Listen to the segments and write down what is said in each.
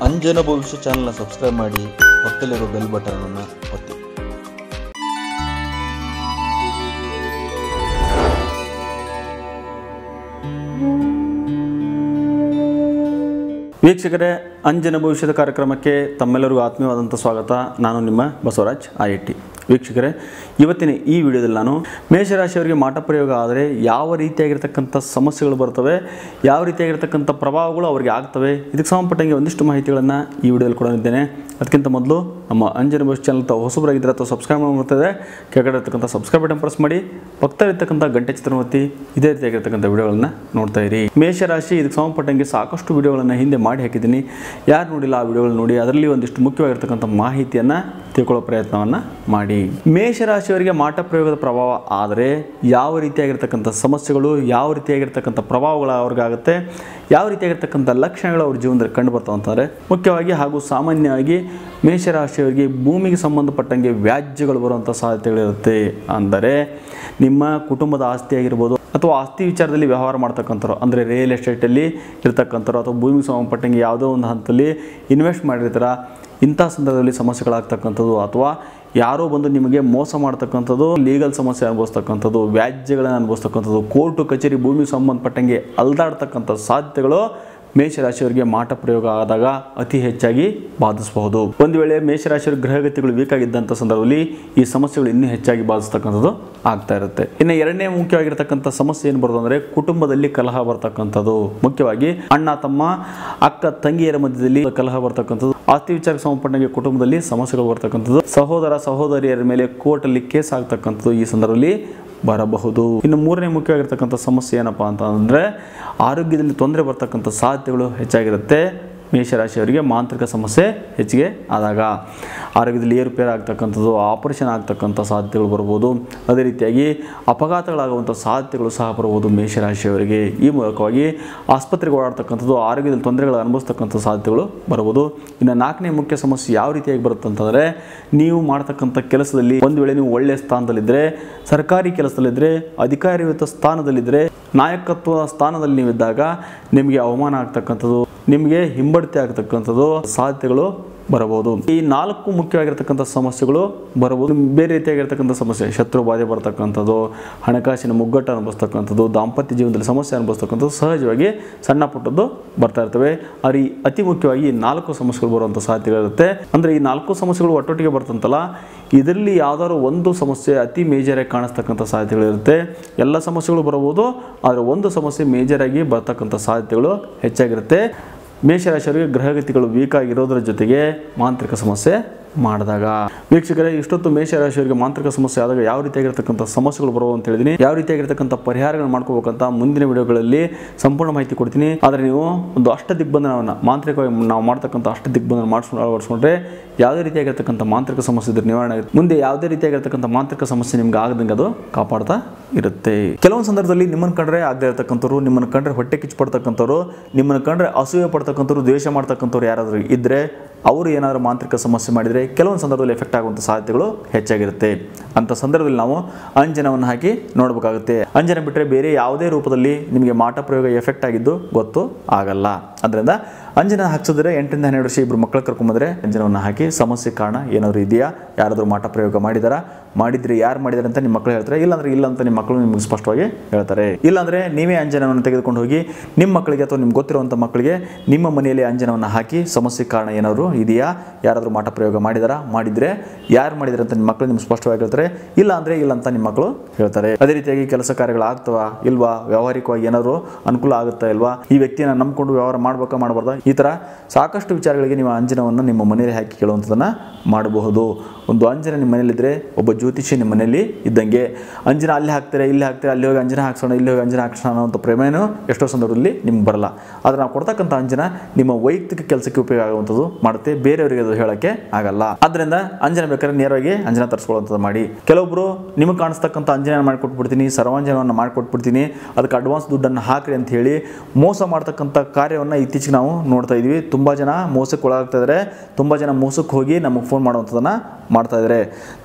ಅಂಜನ ಭವಿಷ್ಯ ಚಾನಲ್ನ ಸಬ್ಸ್ಕ್ರೈಬ್ ಮಾಡಿ, ಪಕ್ಕದಲ್ಲಿರೋ ಬೆಲ್ ಬಟನ್ ಅನ್ನು ಒತ್ತಿ. ವೀಕ್ಷಕರೇ, ಅಂಜನ ಭವಿಷ್ಯದ ಕಾರ್ಯಕ್ರಮಕ್ಕೆ ತಮ್ಮೆಲ್ಲರಿಗೂ ಆತ್ಮೀಯವಾದಂಥ ಸ್ವಾಗತ. ನಾನು ನಿಮ್ಮ ಬಸವರಾಜ್ IIT. ವೀಕ್ಷಕರೇ, ಇವತ್ತಿನ ಈ ವಿಡಿಯೋದಲ್ಲಿ ನಾನು ಮೇಷರಾಶಿಯವರಿಗೆ ಮಾಟ ಪ್ರಯೋಗ ಆದರೆ ಯಾವ ರೀತಿಯಾಗಿರ್ತಕ್ಕಂಥ ಸಮಸ್ಯೆಗಳು ಬರ್ತವೆ, ಯಾವ ರೀತಿಯಾಗಿರ್ತಕ್ಕಂಥ ಪ್ರಭಾವಗಳು ಅವರಿಗೆ ಆಗ್ತವೆ, ಇದಕ್ಕೆ ಸಂಬಂಧಪಟ್ಟಂಗೆ ಒಂದಿಷ್ಟು ಮಾಹಿತಿಗಳನ್ನು ಈ ವಿಡಿಯೋದಲ್ಲಿ ಕೊಡಲಿದ್ದೇನೆ. ಅದಕ್ಕಿಂತ ಮೊದಲು ನಮ್ಮ ಅಂಜನ ಭವಿಷ್ಯ ಚಾನಲ್ ಹೊಸಬರಾಗಿದ್ದರೆ ಅಥವಾ ಸಬ್ಸ್ಕ್ರೈಬ್ ಮಾಡ್ತಿದೆ, ಕೆಳಗಡೆ ಇರ್ತಕ್ಕಂಥ ಸಬ್ಸ್ಕ್ರೈಬ್ ಬಟನ್ ಪ್ರೆಸ್ ಮಾಡಿ, ಪಕ್ಕದಲ್ಲಿರ್ತಕ್ಕಂಥ ಗಂಟೆ ಚಿತ್ರ ಒತ್ತಿ ಇದೇ ರೀತಿಯಾಗಿರ್ತಕ್ಕಂಥ ವಿಡಿಯೋಗಳನ್ನು ನೋಡ್ತಾ ಇರಿ. ಮೇಷರಾಶಿ ಇದಕ್ಕೆ ಸಂಬಂಧಪಟ್ಟಂಗೆ ಸಾಕಷ್ಟು ವಿಡಿಯೋಗಳನ್ನು ಹಿಂದೆ ಮಾಡಿ ಹಾಕಿದ್ದೀನಿ. ಯಾರು ನೋಡಿಲ್ಲ ಆ ವಿಡಿಯೋಗಳನ್ನು ನೋಡಿ, ಅದರಲ್ಲಿ ಒಂದಿಷ್ಟು ಮುಖ್ಯವಾಗಿರ್ತಕ್ಕಂಥ ಮಾಹಿತಿಯನ್ನು ತಿಳ್ಕೊಳ್ಳೋ ಪ್ರಯತ್ನವನ್ನು ಮಾಡಿ. ಮೇಷರಾಶಿಯವರಿಗೆ ಮಾಟ ಪ್ರಯೋಗದ ಪ್ರಭಾವ ಆದರೆ ಯಾವ ರೀತಿಯಾಗಿರ್ತಕ್ಕಂಥ ಸಮಸ್ಯೆಗಳು, ಯಾವ ರೀತಿಯಾಗಿರ್ತಕ್ಕಂಥ ಪ್ರಭಾವಗಳು ಅವ್ರಿಗಾಗುತ್ತೆ, ಯಾವ ರೀತಿಯಾಗಿರ್ತಕ್ಕಂಥ ಲಕ್ಷಣಗಳು ಅವ್ರ ಜೀವನದಲ್ಲಿ ಕಂಡು ಬರ್ತಾವೆ ಅಂತಂದರೆ, ಮುಖ್ಯವಾಗಿ ಹಾಗೂ ಸಾಮಾನ್ಯವಾಗಿ ಮೇಷರಾಶಿಯವರಿಗೆ ಭೂಮಿಗೆ ಸಂಬಂಧಪಟ್ಟಂಗೆ ವ್ಯಾಜ್ಯಗಳು ಬರುವಂಥ ಸಾಧ್ಯತೆಗಳಿರುತ್ತೆ. ಅಂದರೆ ನಿಮ್ಮ ಕುಟುಂಬದ ಆಸ್ತಿ ಆಗಿರ್ಬೋದು ಅಥವಾ ಆಸ್ತಿ ವಿಚಾರದಲ್ಲಿ ವ್ಯವಹಾರ ಮಾಡ್ತಕ್ಕಂಥವ್ರು, ಅಂದರೆ ರಿಯಲ್ ಎಸ್ಟೇಟಲ್ಲಿ ಇರ್ತಕ್ಕಂಥವ್ರು ಅಥವಾ ಭೂಮಿಗೆ ಸಂಬಂಧಪಟ್ಟಂಗೆ ಯಾವುದೋ ಒಂದು ಹಂತದಲ್ಲಿ ಇನ್ವೆಸ್ಟ್ ಮಾಡಿರ್ತಾರ, ಇಂಥ ಸಂದರ್ಭದಲ್ಲಿ ಸಮಸ್ಯೆಗಳಾಗ್ತಕ್ಕಂಥದ್ದು ಅಥವಾ ಯಾರೋ ಬಂದು ನಿಮಗೆ ಮೋಸ ಮಾಡ್ತಕ್ಕಂಥದ್ದು, ಲೀಗಲ್ ಸಮಸ್ಯೆ ಅನುಭವಿಸ್ತಕ್ಕಂಥದ್ದು, ವ್ಯಾಜ್ಯಗಳನ್ನು ಅನುಭವಿಸ್ತಕ್ಕಂಥದ್ದು, ಕೋರ್ಟು ಕಚೇರಿ ಭೂಮಿಗೆ ಸಂಬಂಧಪಟ್ಟಂಗೆ ಅಲ್ದಾಡ್ತಕ್ಕಂಥ ಸಾಧ್ಯತೆಗಳು ಮೇಷರಾಶಿಯವರಿಗೆ ಮಾಟ ಪ್ರಯೋಗ ಆದಾಗ ಅತಿ ಹೆಚ್ಚಾಗಿ ಬಾಧಿಸಬಹುದು. ಒಂದು ವೇಳೆ ಮೇಷರಾಶಿಯವರ ಗ್ರಹಗತಿಗಳು ವೀಕ್ ಆಗಿದ್ದಂಥ ಸಂದರ್ಭದಲ್ಲಿ ಈ ಸಮಸ್ಯೆಗಳು ಇನ್ನೂ ಹೆಚ್ಚಾಗಿ ಬಾಧಿಸ್ತಕ್ಕಂಥದ್ದು ಆಗ್ತಾ ಇರುತ್ತೆ. ಇನ್ನು ಎರಡನೇ ಮುಖ್ಯವಾಗಿರ್ತಕ್ಕಂಥ ಸಮಸ್ಯೆ ಏನು ಬರೋದು ಅಂದರೆ ಕುಟುಂಬದಲ್ಲಿ ಕಲಹ ಬರ್ತಕ್ಕಂಥದ್ದು. ಮುಖ್ಯವಾಗಿ ಅಣ್ಣ ತಮ್ಮ, ಅಕ್ಕ ತಂಗಿಯರ ಮಧ್ಯದಲ್ಲಿ ಕಲಹ ಬರ್ತಕ್ಕಂಥದ್ದು, ಆಸ್ತಿ ವಿಚಾರಕ್ಕೆ ಸಂಬಂಧಪಟ್ಟಂಗೆ ಕುಟುಂಬದಲ್ಲಿ ಸಮಸ್ಯೆಗಳು ಬರ್ತಕ್ಕಂಥದ್ದು, ಸಹೋದರ ಸಹೋದರಿಯರ ಮೇಲೆ ಕೋರ್ಟಲ್ಲಿ ಕೇಸ್ ಆಗ್ತಕ್ಕಂಥದ್ದು ಈ ಸಂದರ್ಭದಲ್ಲಿ ಬರಬಹುದು. ಇನ್ನು ಮೂರನೇ ಮುಖ್ಯವಾಗಿರ್ತಕ್ಕಂಥ ಸಮಸ್ಯೆ ಏನಪ್ಪ ಅಂತಂದರೆ ಆರೋಗ್ಯದಲ್ಲಿ ತೊಂದರೆ ಬರ್ತಕ್ಕಂಥ ಸಾಧ್ಯತೆಗಳು ಹೆಚ್ಚಾಗಿರುತ್ತೆ. ಮೇಷರಾಶಿಯವರಿಗೆ ಮಾಂತ್ರಿಕ ಸಮಸ್ಯೆ ಹೆಚ್ಚಿಗೆ ಆದಾಗ ಆರೋಗ್ಯದಲ್ಲಿ ಏರುಪೇರು ಆಗ್ತಕ್ಕಂಥದ್ದು, ಆಪರೇಷನ್ ಆಗ್ತಕ್ಕಂಥ ಸಾಧ್ಯತೆಗಳು ಬರ್ಬೋದು. ಅದೇ ರೀತಿಯಾಗಿ ಅಪಘಾತಗಳಾಗುವಂಥ ಸಾಧ್ಯತೆಗಳು ಸಹ ಬರ್ಬೋದು ಮೇಷರಾಶಿಯವರಿಗೆ. ಈ ಮೂಲಕವಾಗಿ ಆಸ್ಪತ್ರೆಗೆ ಓಡಾಡ್ತಕ್ಕಂಥದ್ದು, ಆರೋಗ್ಯದಲ್ಲಿ ತೊಂದರೆಗಳು ಅನುಭವಿಸ್ತಕ್ಕಂಥ ಸಾಧ್ಯತೆಗಳು ಬರ್ಬೋದು. ಇನ್ನು ನಾಲ್ಕನೇ ಮುಖ್ಯ ಸಮಸ್ಯೆ ಯಾವ ರೀತಿಯಾಗಿ ಬರುತ್ತೆ ಅಂತಂದರೆ, ನೀವು ಮಾಡ್ತಕ್ಕಂಥ ಕೆಲಸದಲ್ಲಿ ಒಂದು ವೇಳೆ ನೀವು ಒಳ್ಳೆಯ ಸ್ಥಾನದಲ್ಲಿದ್ದರೆ, ಸರ್ಕಾರಿ ಕೆಲಸದಲ್ಲಿದ್ದರೆ, ಅಧಿಕಾರಿಯುತ ಸ್ಥಾನದಲ್ಲಿದ್ದರೆ, ನಾಯಕತ್ವ ಸ್ಥಾನದಲ್ಲಿ ನೀವಿದ್ದಾಗ ನಿಮಗೆ ಅವಮಾನ ಆಗ್ತಕ್ಕಂಥದ್ದು, ನಿಮಗೆ ಹಿಂಬಡ್ತಿ ಆಗ್ತಕ್ಕಂಥದ್ದು ಸಾಧ್ಯತೆಗಳು ಬರಬಹುದು. ಈ ನಾಲ್ಕು ಮುಖ್ಯವಾಗಿರ್ತಕ್ಕಂಥ ಸಮಸ್ಯೆಗಳು ಬರಬಹುದು. ಬೇರೆ ರೀತಿಯಾಗಿರ್ತಕ್ಕಂಥ ಸಮಸ್ಯೆ, ಶತ್ರು ಬಾಧೆ ಬರ್ತಕ್ಕಂಥದ್ದು, ಹಣಕಾಸಿನ ಮುಗ್ಗಟ್ಟು ಅನುಭವಿಸ್ತಕ್ಕಂಥದ್ದು, ದಾಂಪತ್ಯ ಜೀವನದಲ್ಲಿ ಸಮಸ್ಯೆ ಅನುಭವಿಸ್ತಕ್ಕಂಥದ್ದು ಸಹಜವಾಗಿ ಸಣ್ಣ ಪುಟ್ಟದ್ದು ಬರ್ತಾ ಇರ್ತವೆ. ಆದರೆ ಅತಿ ಮುಖ್ಯವಾಗಿ ಈ ನಾಲ್ಕು ಸಮಸ್ಯೆಗಳು ಬರುವಂಥ ಸಾಧ್ಯತೆಗಳಿರುತ್ತೆ. ಅಂದರೆ ಈ ನಾಲ್ಕು ಸಮಸ್ಯೆಗಳು ಒಟ್ಟೊಟ್ಟಿಗೆ ಬರ್ತಂತಲ್ಲ, ಇದರಲ್ಲಿ ಯಾವ್ದಾದ್ರು ಒಂದು ಸಮಸ್ಯೆ ಅತಿ ಮೇಜರಾಗಿ ಕಾಣಿಸ್ತಕ್ಕಂಥ ಸಾಧ್ಯತೆಗಳಿರುತ್ತೆ. ಎಲ್ಲ ಸಮಸ್ಯೆಗಳು ಬರಬಹುದು, ಆದರೆ ಒಂದು ಸಮಸ್ಯೆ ಮೇಜರಾಗಿ ಬರ್ತಕ್ಕಂಥ ಸಾಧ್ಯತೆಗಳು ಹೆಚ್ಚಾಗಿರುತ್ತೆ. ಮೇಷರಾಶಿಯವರಿಗೆ ಗ್ರಹಗತಿಗಳು ವೀಕ್ ಆಗಿರೋದ್ರ ಜೊತೆಗೆ ಮಾಂತ್ರಿಕ ಸಮಸ್ಯೆ ಮಾಡಿದಾಗ. ವೀಕ್ಷಕರೇ, ಇಷ್ಟೊತ್ತು ಮೇಷರಾಶಿಯವರಿಗೆ ಮಾಂತ್ರಿಕ ಸಮಸ್ಯೆ ಆದಾಗ ಯಾವ ರೀತಿಯಾಗಿರ್ತಕ್ಕಂಥ ಸಮಸ್ಯೆಗಳು ಬರುವ ಅಂತ ಹೇಳಿದ್ದೀನಿ, ಯಾವ ರೀತಿಯಾಗಿರ್ತಕ್ಕಂಥ ಪರಿಹಾರಗಳನ್ನು ಮಾಡ್ಕೋಬೇಕಂತ ಮುಂದಿನ ವಿಡಿಯೋಗಳಲ್ಲಿ ಸಂಪೂರ್ಣ ಮಾಹಿತಿ ಕೊಡ್ತೀನಿ. ಆದರೆ ನೀವು ಒಂದು ಅಷ್ಟ ದಿಗ್ಬಂಧನವನ್ನು ಮಾಂತ್ರಿಕವಾಗಿ ನಾವು ಮಾಡ್ತಕ್ಕಂಥ ಅಷ್ಟ ದಿಗ್ಬಂಧನ ಅಳವಡಿಸ್ಕೊಂಡ್ರೆ ಯಾವುದೇ ರೀತಿಯಾಗಿರ್ತಕ್ಕಂಥ ಮಾಂತ್ರಿಕ ಸಮಸ್ಯೆ ಇದ್ರೆ ನಿವಾರಣೆ ಆಗುತ್ತೆ. ಮುಂದೆ ಯಾವುದೇ ರೀತಿಯಾಗಿರ್ತಕ್ಕಂಥ ಮಾಂತ್ರಿಕ ಸಮಸ್ಯೆ ನಿಮ್ಗೆ ಆಗದಂಗೆ ಅದು ಕಾಪಾಡ್ತಾ ಇರುತ್ತೆ. ಕೆಲವೊಂದು ಸಂದರ್ಭದಲ್ಲಿ ನಿಮ್ಮನ್ನು ಕಂಡ್ರೆ ಆಗದೆ ಇರತಕ್ಕಂಥವ್ರು, ನಿಮ್ಮನ್ನು ಕಂಡ್ರೆ ಹೊಟ್ಟೆ ಕಿಚ್ಚು ಪಡ್ತಕ್ಕಂಥವ್ರು, ನಿಮ್ಮನ್ನು ಕಂಡ್ರೆ ಅಸೂಯೆ ಪಡ್ತಕ್ಕಂಥವ್ರು, ದ್ವೇಷ ಮಾಡ್ತಕ್ಕಂಥವ್ರು ಯಾರಾದರೂ ಇದ್ದರೆ, ಅವರು ಏನಾದರೂ ಮಾಂತ್ರಿಕ ಸಮಸ್ಯೆ ಮಾಡಿದರೆ ಕೆಲವೊಂದು ಸಂದರ್ಭದಲ್ಲಿ ಎಫೆಕ್ಟ್ ಆಗುವಂಥ ಸಾಧ್ಯತೆಗಳು ಹೆಚ್ಚಾಗಿರುತ್ತೆ. ಅಂಥ ಸಂದರ್ಭದಲ್ಲಿ ನಾವು ಅಂಜನವನ್ನು ಹಾಕಿ ನೋಡಬೇಕಾಗುತ್ತೆ. ಅಂಜನ ಬಿಟ್ಟರೆ ಬೇರೆ ಯಾವುದೇ ರೂಪದಲ್ಲಿ ನಿಮಗೆ ಮಾಟ ಪ್ರಯೋಗ ಎಫೆಕ್ಟ್ ಆಗಿದ್ದು ಗೊತ್ತು ಆಗಲ್ಲ. ಅದರಿಂದ ಅಂಜನ ಹಾಕ್ಸಿದ್ರೆ 8 ರಿಂದ 12 ವರ್ಷ ಇಬ್ಬರು ಮಕ್ಕಳು ಕರ್ಕೊಂಬಂದರೆ ಅಂಜನವನ್ನು ಹಾಕಿ ಸಮಸ್ಯೆ ಕಾರಣ ಏನಾದರೂ ಇದೆಯಾ, ಯಾರಾದರೂ ಮಾಟ ಪ್ರಯೋಗ ಮಾಡಿದಾರಾ, ಮಾಡಿದ್ರೆ ಯಾರು ಮಾಡಿದಾರೆ ಅಂತ ನಿಮ್ಮ ಮಕ್ಕಳು ಹೇಳ್ತಾರೆ. ಇಲ್ಲಾಂದ್ರೆ ಇಲ್ಲ ಅಂತ ನಿಮ್ಮ ಮಕ್ಕಳು ನಿಮಗೆ ಸ್ಪಷ್ಟವಾಗಿ ಹೇಳ್ತಾರೆ. ಇಲ್ಲಾಂದರೆ ನೀವೇ ಅಂಜನವನ್ನು ತೆಗೆದುಕೊಂಡು ಹೋಗಿ ನಿಮ್ಮ ಮಕ್ಕಳಿಗೆ ಅಥವಾ ನಿಮ್ಗೆ ಗೊತ್ತಿರುವಂಥ ಮಕ್ಕಳಿಗೆ ನಿಮ್ಮ ಮನೆಯಲ್ಲಿ ಅಂಜನವನ್ನು ಹಾಕಿ ಸಮಸ್ಯೆ ಕಾರಣ ಏನಾದರೂ ಇದೆಯಾ, ಯಾರಾದರೂ ಮಾಟ ಪ್ರಯೋಗ ಮಾಡಿದಾರಾ, ಮಾಡಿದರೆ ಯಾರು ಮಾಡಿದಾರೆ ಅಂತ ನಿಮ್ಮ ಮಕ್ಕಳು ನಿಮ್ಗೆ ಸ್ಪಷ್ಟವಾಗಿ ಹೇಳ್ತಾರೆ. ಇಲ್ಲ ಅಂದರೆ ಇಲ್ಲ ಅಂತ ನಿಮ್ಮ ಮಕ್ಕಳು ಹೇಳ್ತಾರೆ. ಅದೇ ರೀತಿಯಾಗಿ ಕೆಲಸ ಕಾರ್ಯಗಳು ಆಗ್ತವಾ ಇಲ್ವಾ, ವ್ಯಾವಹಾರಿಕವಾಗಿ ಏನಾದರೂ ಅನುಕೂಲ ಆಗುತ್ತಾ ಇಲ್ವಾ, ಈ ವ್ಯಕ್ತಿಯನ್ನು ನಂಬಿಕೊಂಡು ವ್ಯವಹಾರ ಮಾಡ್ಬೇಕಾ ಮಾಡಬಾರ್ದಾ, ಈ ಥರ ಸಾಕಷ್ಟು ವಿಚಾರಗಳಿಗೆ ನೀವು ಅಂಜನವನ್ನು ನಿಮ್ಮ ಮನೆಯಲ್ಲಿ ಹಾಕಿ ಕೇಳುವಂಥದ್ದನ್ನು ಮಾಡಬಹುದು. ಒಂದು ಅಂಜನ ನಿಮ್ಮ ಮನೆಯಲ್ಲಿದ್ದರೆ ಒಬ್ಬ ಜ್ಯೋತಿಷಿ ನಿಮ್ಮ ಮನೆಯಲ್ಲಿ ಇದ್ದಂಗೆ. ಅಂಜನ ಅಲ್ಲಿ ಹಾಕ್ತಾರೆ, ಇಲ್ಲಿ ಹಾಕ್ತಾರೆ, ಅಲ್ಲಿ ಹೋಗಿ ಅಂಜನ ಹಾಕ್ಸೋಣ, ಇಲ್ಲಿ ಹೋಗಿ ಅಂಜನ ಹಾಕ್ಸೋಣ ಅನ್ನೋಂಥ ಪ್ರೇಮೇನೂ ಎಷ್ಟೋ ಸಂದರ್ಭದಲ್ಲಿ ನಿಮ್ಗೆ ಬರಲ್ಲ. ಆದರೆ ನಾವು ಕೊಡ್ತಕ್ಕಂಥ ಅಂಜನ ನಿಮ್ಮ ವೈಯಕ್ತಿಕ ಕೆಲಸಕ್ಕೆ ಉಪಯೋಗ ಆಗುವಂಥದ್ದು ಮಾಡುತ್ತೆ, ಬೇರೆಯವರಿಗೆ ಅದು ಹೇಳೋಕ್ಕೆ ಆಗಲ್ಲ. ಆದ್ದರಿಂದ ಅಂಜನ ಬೇಕಾದ್ರೆ ನೇರವಾಗಿ ಅಂಜನ ತರಿಸ್ಕೊಳ್ಳುವಂಥದ್ದು ಮಾಡಿ. ಕೆಲವೊಬ್ಬರು ನಿಮಗೆ ಕಾಣಿಸ್ತಕ್ಕಂಥ ಅಂಜನ ಮಾಡಿಕೊಟ್ಬಿಡ್ತೀನಿ, ಸರ್ವಾಂಜನವನ್ನು ಮಾಡಿಕೊಟ್ಬಿಡ್ತೀನಿ, ಅದಕ್ಕೆ ಅಡ್ವಾನ್ಸ್ ದುಡ್ಡನ್ನು ಹಾಕ್ರಿ ಅಂತ ಹೇಳಿ ಮೋಸ ಮಾಡ್ತಕ್ಕಂಥ ಕಾರ್ಯವನ್ನು ಇತ್ತೀಚೆಗೆ ನಾವು ನೋಡ್ತಾ ಇದ್ವಿ. ತುಂಬ ಜನ ಮೋಸಕ್ಕೆ ಒಳಗಾಗ್ತಾ ಇದ್ದಾರೆ, ತುಂಬ ಜನ ಮೋಸಕ್ಕೆ ಹೋಗಿ ನಮಗೆ ಫೋನ್ ಮಾಡುವಂಥದ್ದನ್ನು ಮಾಡ್ತಾ ಇದ್ದಾರೆ.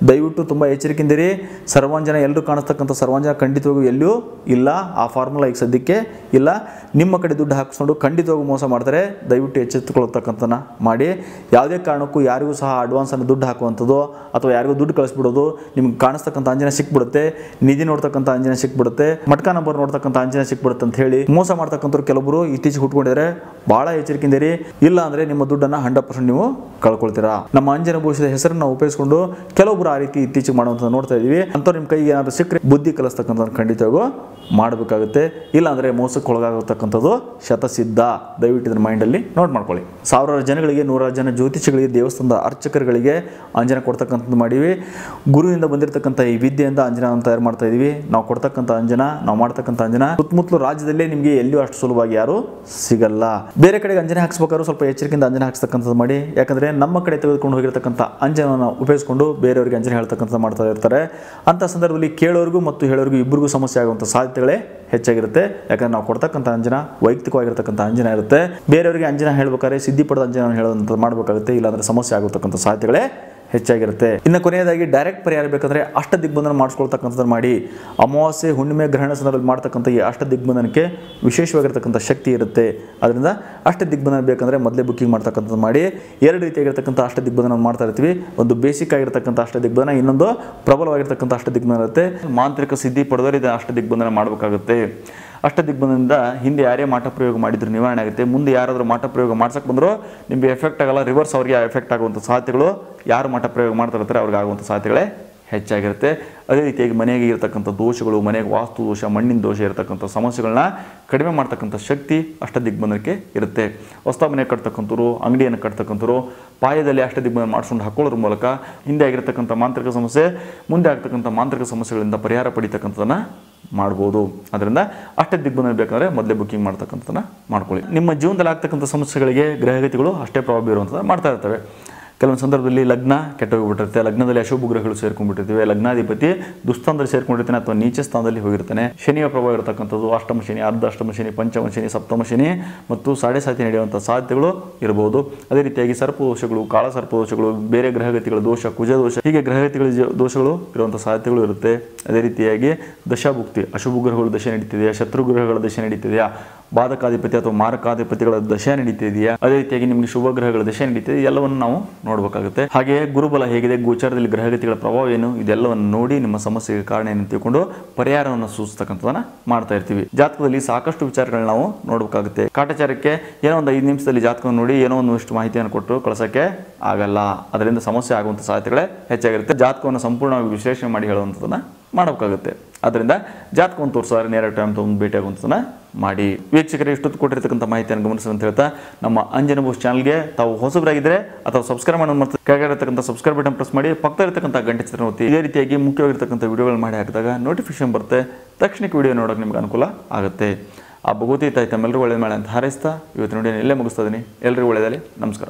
ದಯವಿಟ್ಟು ತುಂಬ ಎಚ್ಚರಿಕೆಯಿಂದಿರಿ. ಸರ್ವಾಂಜನ ಎಲ್ಲರೂ ಕಾಣಿಸ್ತಕ್ಕಂಥ ಸರ್ವಾಂಜನ ಖಂಡಿತವಾಗೂ ಎಲ್ಲೂ ಇಲ್ಲ. ಆ ಫಾರ್ಮುಲಾ ಈಗ ಸದ್ಯಕ್ಕೆ ಇಲ್ಲ. ನಿಮ್ಮ ಕಡೆ ದುಡ್ಡು ಹಾಕಿಸ್ಕೊಂಡು ಖಂಡಿತವಾಗೂ ಮೋಸ ಮಾಡ್ತಾರೆ. ದಯವಿಟ್ಟು ಎಚ್ಚೆತ್ತುಕೊಳ್ಳತಕ್ಕಂಥನ ಮಾಡಿ. ಯಾವುದೇ ಕಾರಣಕ್ಕೂ ಯಾರಿಗೂ ಸಹ ಅಡ್ವಾನ್ಸನ್ನು ದುಡ್ಡು ಹಾಕುವಂಥದ್ದು ಅಥವಾ ಯಾರಿಗೂ ದುಡ್ಡು ಕಳಿಸ್ಬಿಡೋದು. ನಿಮ್ಗೆ ಕಾಣಿಸ್ತಕ್ಕಂಥ ಅಂಜನ ಸಿಕ್ಬಿಡುತ್ತೆ, ನಿಧಿ ನೋಡ್ತಕ್ಕಂಥ ಅಂಜನ ಸಿಕ್ಬಿಡುತ್ತೆ, ಮಟ್ಕ ನಂಬರ್ ನೋಡ್ತಕ್ಕಂಥ ಅಂಜನ ಸಿಕ್ಬಿಡುತ್ತೆ ಅಂತ ಹೇಳಿ ಮೋಸ ಮಾಡ್ತಕ್ಕಂಥವ್ರು ಕೆಲವರು ಇತ್ತೀಚೆಗೆ ಹುಟ್ಕೊಂಡಿದ್ದಾರೆ. ಭಾಳ ಎಚ್ಚರಿಕೆಯಿಂದಿರಿ. ಇಲ್ಲ ಅಂದರೆ ನಿಮ್ಮ ದುಡ್ಡನ್ನು 100% ನೀವು ಕಳ್ಕೊಳ್ತೀರಾ. ನಮ್ಮ ಅಂಜನ ಭವಿಷ್ಯದ ಹೆಸರನ್ನು ಉಪಯೋಗಿಸಿಕೊಂಡು ಕೆಲವೊಬ್ಬರು ಆ ರೀತಿ ಇತ್ತೀಚೆಗೆ ಮಾಡುವಂಥದ್ದು ನೋಡ್ತಾ ಇದ್ದೀವಿ. ಅಂಥವ್ರು ನಿಮ್ಮ ಕೈಗೆ ಏನಾದರೂ ಸಿಕ್ಕರೆ ಬುದ್ಧಿ ಕಲಿಸ್ತಕ್ಕಂಥ ಖಂಡಿತವಾಗೂ ಮಾಡಬೇಕಾಗುತ್ತೆ. ಇಲ್ಲಾಂದರೆ ಮೋಸಕ್ಕೆ ಒಳಗಾಗತಕ್ಕಂಥದ್ದು ಶತಸಿದ್ಧ. ದಯವಿಟ್ಟು ಇದನ್ನ ಮೈಂಡಲ್ಲಿ ನೋಟ್ ಮಾಡ್ಕೊಳ್ಳಿ. ಸಾವಿರಾರು ಜನಗಳಿಗೆ, ನೂರಾರು ಜನ ಜ್ಯೋತಿಷಿಗಳಿಗೆ, ದೇವಸ್ಥಾನದ ಅರ್ಚಕರುಗಳಿಗೆ ಅಂಜನ ಕೊಡ್ತಕ್ಕಂಥದ್ದು ಮಾಡೀವಿ. ಗುರುವಿನಿಂದ ಬಂದಿರತಕ್ಕಂಥ ಈ ವಿದ್ಯೆಯಿಂದ ಅಂಜನವನ್ನು ತಯಾರು ಮಾಡ್ತಾ ಇದ್ದೀವಿ. ನಾವು ಕೊಡ್ತಕ್ಕಂಥ ಅಂಜನ, ನಾವು ಮಾಡ್ತಕ್ಕಂಥ ಅಂಜನ ಸುತ್ತಮುತ್ತಲು ರಾಜ್ಯದಲ್ಲೇ ನಿಮಗೆ ಎಲ್ಲಿಯೂ ಅಷ್ಟು ಸುಲಭವಾಗಿ ಯಾರು ಸಿಗಲ್ಲ. ಬೇರೆ ಕಡೆಗೆ ಅಂಜನೆ ಹಾಕ್ಸ್ಬೇಕಾದ್ರೂ ಸ್ವಲ್ಪ ಎಚ್ಚರಿಕೆಯಿಂದ ಅಂಜನೆ ಹಾಕ್ಸ್ತಕ್ಕಂಥದ್ದು ಮಾಡಿ. ಯಾಕಂದರೆ ನಮ್ಮ ಕಡೆ ತೆಗೆದುಕೊಂಡು ಹೋಗಿರ್ತಕ್ಕಂಥ ಅಂಜನವನ್ನು ಉಪಯೋಗಿಸಿಕೊಂಡು ಬೇರೆಯವರಿಗೆ ಅಂಜನೆ ಹೇಳ್ತಕ್ಕಂಥ ಮಾಡ್ತಾ ಇರ್ತಾರೆ. ಅಂಥ ಸಂದರ್ಭದಲ್ಲಿ ಕೇಳೋರಿಗೂ ಮತ್ತು ಹೇಳೋರಿಗೂ ಇಬ್ಬರಿಗೂ ಸಮಸ್ಯೆ ಆಗುವಂಥ ಸಾಧ್ಯತೆಗಳೇ ಹೆಚ್ಚಾಗಿರುತ್ತೆ. ಯಾಕಂದರೆ ನಾವು ಕೊಡ್ತಕ್ಕಂಥ ಅಂಜನ ವೈಯಕ್ತಿಕವಾಗಿರ್ತಕ್ಕಂಥ ಅಂಜನ ಇರುತ್ತೆ. ಬೇರೆಯವರಿಗೆ ಅಂಜನ ಹೇಳ್ಬೇಕಾದ್ರೆ ಸಿದ್ಧಿ ಪಡೆದ ಅಂಜನ ಹೇಳೋದಂಥದ್ದು ಮಾಡಬೇಕಾಗುತ್ತೆ. ಇಲ್ಲಾಂದರೆ ಸಮಸ್ಯೆ ಆಗುತ್ತಕ್ಕಂಥ ಸಾಧ್ಯತೆಗಳೇ ಹೆಚ್ಚಾಗಿರುತ್ತೆ. ಇನ್ನು ಕೊನೆಯದಾಗಿ ಡೈರೆಕ್ಟ್ ಪರಿಹಾರ ಬೇಕಂದರೆ ಅಷ್ಟ ದಿಗ್ಬಂಧನ ಮಾಡಿಸ್ಕೊಳ್ತಕ್ಕಂಥದ್ದು ಮಾಡಿ. ಅಮಾವಾಸ್ಯೆ, ಹುಣ್ಣಿಮೆ, ಗ್ರಹಣ ಸಂದರ್ಭದಲ್ಲಿ ಮಾಡ್ತಕ್ಕಂಥ ಈ ಅಷ್ಟ ದಿಗ್ಬಂಧನಕ್ಕೆ ವಿಶೇಷವಾಗಿರ್ತಕ್ಕಂಥ ಶಕ್ತಿ ಇರುತ್ತೆ. ಅದರಿಂದ ಅಷ್ಟ ದಿಗ್ಬಂಧನ ಬೇಕಂದರೆ ಮೊದಲೇ ಬುಕ್ಕಿಂಗ್ ಮಾಡ್ತಕ್ಕಂಥದ್ದು ಮಾಡಿ. ಎರಡು ರೀತಿಯಾಗಿರ್ತಕ್ಕಂಥ ಅಷ್ಟ ದಿಗ್ಬಂಧನ ಮಾಡ್ತಾ ಇರ್ತೀವಿ. ಒಂದು ಬೇಸಿಕ್ ಆಗಿರ್ತಕ್ಕಂಥ ಅಷ್ಟ ದಿಗ್ಬಂಧನ, ಇನ್ನೊಂದು ಪ್ರಬಲವಾಗಿರ್ತಕ್ಕಂಥ ಅಷ್ಟ ದಿಗ್ಬಂಧನ ಇರುತ್ತೆ. ಮಾಂತ್ರಿಕ ಸಿದ್ಧಿ ಪಡೆದವರು ಇದು ಅಷ್ಟ ದಿಗ್ಬಂಧನ ಮಾಡಬೇಕಾಗುತ್ತೆ. ಅಷ್ಟ ದಿಗ್ಬಂಧನದಿಂದ ಹಿಂದೆ ಯಾರೇ ಮಾಟ ಪ್ರಯೋಗ ಮಾಡಿದ್ರು ನಿವಾರಣೆ ಆಗುತ್ತೆ. ಮುಂದೆ ಯಾರಾದರೂ ಮಾಟ ಪ್ರಯೋಗ ಮಾಡ್ಸಕ್ಕೆ ಬಂದರೂ ನಿಮಗೆ ಎಫೆಕ್ಟ್ ಆಗಲ್ಲ, ರಿವರ್ಸ್ ಅವರಿಗೆ ಎಫೆಕ್ಟ್ ಆಗುವಂಥ ಸಾಧ್ಯತೆಗಳು, ಯಾರು ಮಾಟ ಪ್ರಯೋಗ ಮಾಡ್ತಾ ಇರ್ತಾರೆ ಅವ್ರಿಗೆ ಆಗುವಂಥ ಸಾಧ್ಯತೆಗಳೇ ಹೆಚ್ಚಾಗಿರುತ್ತೆ. ಅದೇ ರೀತಿಯಾಗಿ ಮನೆಗೆ ಇರತಕ್ಕಂಥ ದೋಷಗಳು, ಮನೆಗೆ ವಾಸ್ತು ದೋಷ, ಮಣ್ಣಿನ ದೋಷ ಇರತಕ್ಕಂಥ ಸಮಸ್ಯೆಗಳನ್ನ ಕಡಿಮೆ ಮಾಡ್ತಕ್ಕಂಥ ಶಕ್ತಿ ಅಷ್ಟ ದಿಗ್ಬಂಧನಕ್ಕೆ ಇರುತ್ತೆ. ಹೊಸ ಮನೆ ಕಟ್ತಕ್ಕಂಥವ್ರು, ಅಂಗಡಿಯನ್ನು ಕಟ್ತಕ್ಕಂಥವ್ರು ಪಾಯದಲ್ಲಿ ಅಷ್ಟ ದಿಗ್ಬಂಧನ ಮಾಡಿಸ್ಕೊಂಡು ಹಾಕೊಳ್ಳೋದ್ರ ಮೂಲಕ ಹಿಂದೆ ಆಗಿರ್ತಕ್ಕಂಥ ಮಾಂತ್ರಿಕ ಸಮಸ್ಯೆ, ಮುಂದೆ ಆಗ್ತಕ್ಕಂಥ ಮಾಂತ್ರಿಕ ಸಮಸ್ಯೆಗಳಿಂದ ಪರಿಹಾರ ಪಡಿತಕ್ಕಂಥದ್ದನ್ನು ಮಾಡ್ಬೋದು. ಅದರಿಂದ ಅಷ್ಟೇ ದಿಗ್ಬಂಧನ ಬೇಕಂದರೆ ಮೊದಲೇ ಬುಕ್ಕಿಂಗ್ ಮಾಡ್ತಕ್ಕಂಥದ್ದನ್ನ ಮಾಡ್ಕೊಳ್ಳಿ. ನಿಮ್ಮ ಜೀವನದಲ್ಲಿ ಆಗ್ತಕ್ಕಂಥ ಸಮಸ್ಯೆಗಳಿಗೆ ಗ್ರಹಗತಿಗಳು ಅಷ್ಟೇ ಪ್ರಭಾವ ಬೀರುವಂಥದ್ದು ಮಾಡ್ತಾ ಇರ್ತವೆ. ಕೆಲವೊಂದು ಸಂದರ್ಭದಲ್ಲಿ ಲಗ್ನ ಕೆಟ್ಟೋಗ್ಬಿಟ್ಟಿರುತ್ತೆ, ಲಗ್ನದಲ್ಲಿ ಅಶುಭ ಗ್ರಹಗಳು ಸೇರ್ಕೊಂಡ್ಬಿಟ್ಟಿರ್ತೀವಿ, ಲಗ್ನಾಧಿಪತಿ ದುಸ್ಥಾನದಲ್ಲಿ ಸೇರ್ಕೊಂಡಿರ್ತಾನೆ ಅಥವಾ ನೀಚ ಸ್ಥಾನದಲ್ಲಿ ಹೋಗಿರ್ತಾನೆ. ಶನಿಯ ಪ್ರಭಾವ ಇರತಕ್ಕಂಥದ್ದು, ಅಷ್ಟಮ ಶನಿ, ಅರ್ಧ ಅಷ್ಟಮ ಶನಿ, ಪಂಚಮ ಶನಿ, ಸಪ್ತಮ ಶನಿ ಮತ್ತು ಸಾಡೆ ಸಾತಿ ನಡೆಯುವಂಥ ಸಾಧ್ಯತೆಗಳು ಇರಬಹುದು. ಅದೇ ರೀತಿಯಾಗಿ ಸರ್ಪದೋಷಗಳು, ಕಾಳ ಸರ್ಪದೋಷಗಳು, ಬೇರೆ ಗ್ರಹಗತಿಗಳ ದೋಷ, ಕುಜ ದೋಷ, ಹೀಗೆ ಗ್ರಹಗತಿಗಳ ದೋಷಗಳು ಇರುವಂಥ ಸಾಧ್ಯತೆಗಳು ಇರುತ್ತೆ. ಅದೇ ರೀತಿಯಾಗಿ ದಶಾಭುಕ್ತಿ, ಅಶುಭ ಗ್ರಹಗಳು ದಶೆ ನಡೀತಿದೆಯಾ, ಶತ್ರು ಗ್ರಹಗಳ ದಶೆ ನಡೀತಿದೆಯಾ, ಬಾಧಕಾಧಿಪತಿ ಅಥವಾ ಮಾರಕಾಧಿಪತಿಗಳ ದಶೆ ನಡೀತಿದೆಯಾ, ಅದೇ ರೀತಿಯಾಗಿ ನಿಮಗೆ ಶುಭ ಗ್ರಹಗಳ ದಶೆ ನಡೀತಿದೆ, ಎಲ್ಲವನ್ನು ನಾವು ನೋಡಬೇಕಾಗುತ್ತೆ. ಹಾಗೆ ಗುರುಬಲ ಹೇಗಿದೆ, ಗೋಚಾರದಲ್ಲಿ ಗ್ರಹಗತಿಗಳ ಪ್ರಭಾವ ಏನು, ಇದೆಲ್ಲವನ್ನು ನೋಡಿ ನಿಮ್ಮ ಸಮಸ್ಯೆಗೆ ಕಾರಣ ಏನು ತಿಳ್ಕೊಂಡು ಪರಿಹಾರವನ್ನು ಸೂಚಿಸ್ತಕ್ಕಂಥದನ್ನ ಮಾಡ್ತಾ ಇರ್ತೀವಿ. ಜಾತಕದಲ್ಲಿ ಸಾಕಷ್ಟು ವಿಚಾರಗಳನ್ನ ನಾವು ನೋಡಬೇಕಾಗುತ್ತೆ. ಕಾಟಾಚಾರಕ್ಕೆ ಏನೋ ಒಂದು 5 ನಿಮಿಷದಲ್ಲಿ ಜಾತಕವನ್ನು ನೋಡಿ ಏನೋ ಒಂದಿಷ್ಟು ಮಾಹಿತಿಯನ್ನು ಕೊಟ್ಟು ಕಳಿಸೋಕ್ಕೆ ಆಗಲ್ಲ. ಅದರಿಂದ ಸಮಸ್ಯೆ ಆಗುವಂಥ ಸಾಧ್ಯತೆಗಳೇ ಹೆಚ್ಚಾಗಿರುತ್ತೆ. ಜಾತಕವನ್ನು ಸಂಪೂರ್ಣವಾಗಿ ವಿಶ್ಲೇಷಣೆ ಮಾಡಿ ಹೇಳುವಂಥದ್ದನ್ನ ಮಾಡಬೇಕಾಗುತ್ತೆ. ಅದರಿಂದ ಜಾತಕವನ್ನು ತೋರಿಸೋದ್ರೆ ನೇರ ಟೈಮ್ ತೊಗೊಂಡು ಭೇಟಿ ಆಗುವಂಥದ್ದನ್ನ ಮಾಡಿ. ವೀಕ್ಷಕರೇ, ಇಷ್ಟೊತ್ತು ಕೊಟ್ಟಿರ್ತಕ್ಕಂಥ ಮಾಹಿತಿಯನ್ನು ಗಮನಿಸಿ ಅಂತ ಹೇಳ್ತಾ, ನಮ್ಮ ಅಂಜನ ಭವಿಷ್ಯ ಚಾನಲ್ಗೆ ತಾವು ಹೊಸಬರಾಗಿದ್ದರೆ ಅಥವಾ ಸಬ್ಸ್ಕ್ರೈಬ್ ಮಾಡೋದು ಮತ್ತು ಕೆಳಗಿರತಕ್ಕಂಥ ಸಬ್ಸ್ಕ್ರೈಬ್ ಬಟನ್ ಪ್ರೆಸ್ ಮಾಡಿ, ಪಕ್ಕದಲ್ಲಿರ್ತಕ್ಕಂಥ ಗಂಟೆ ಚಿತ್ರ ಒತ್ತಿ. ಇದೇ ರೀತಿಯಾಗಿ ಮುಖ್ಯವಾಗಿರ್ತಕ್ಕಂಥ ವಿಡಿಯೋಗಳು ಮಾಡಿ ಹಾಕಿದಾಗ ನೋಟಿಫಿಕೇಶನ್ ಬರುತ್ತೆ. ತಕ್ಷಣಕ್ಕೆ ವಿಡಿಯೋ ನೋಡೋಕೆ ನಿಮ್ಗೆ ಅನುಕೂಲ ಆಗುತ್ತೆ. ಆ ಭಗವತಿ ತಾಯಿ ತಮ್ಮೆಲ್ಲರೂ ಒಳ್ಳೆಯ ಮಾಡಿ ಅಂತ ಹಾರೈಸ್ತಾ ಇವತ್ತು ನೋಡಿ ಇಲ್ಲೇ ಮುಗಿಸ್ತಾ ಇದ್ದೀನಿ. ಎಲ್ಲರಿಗೂ ಒಳ್ಳೆಯದಾಗಲಿ. ನಮಸ್ಕಾರ.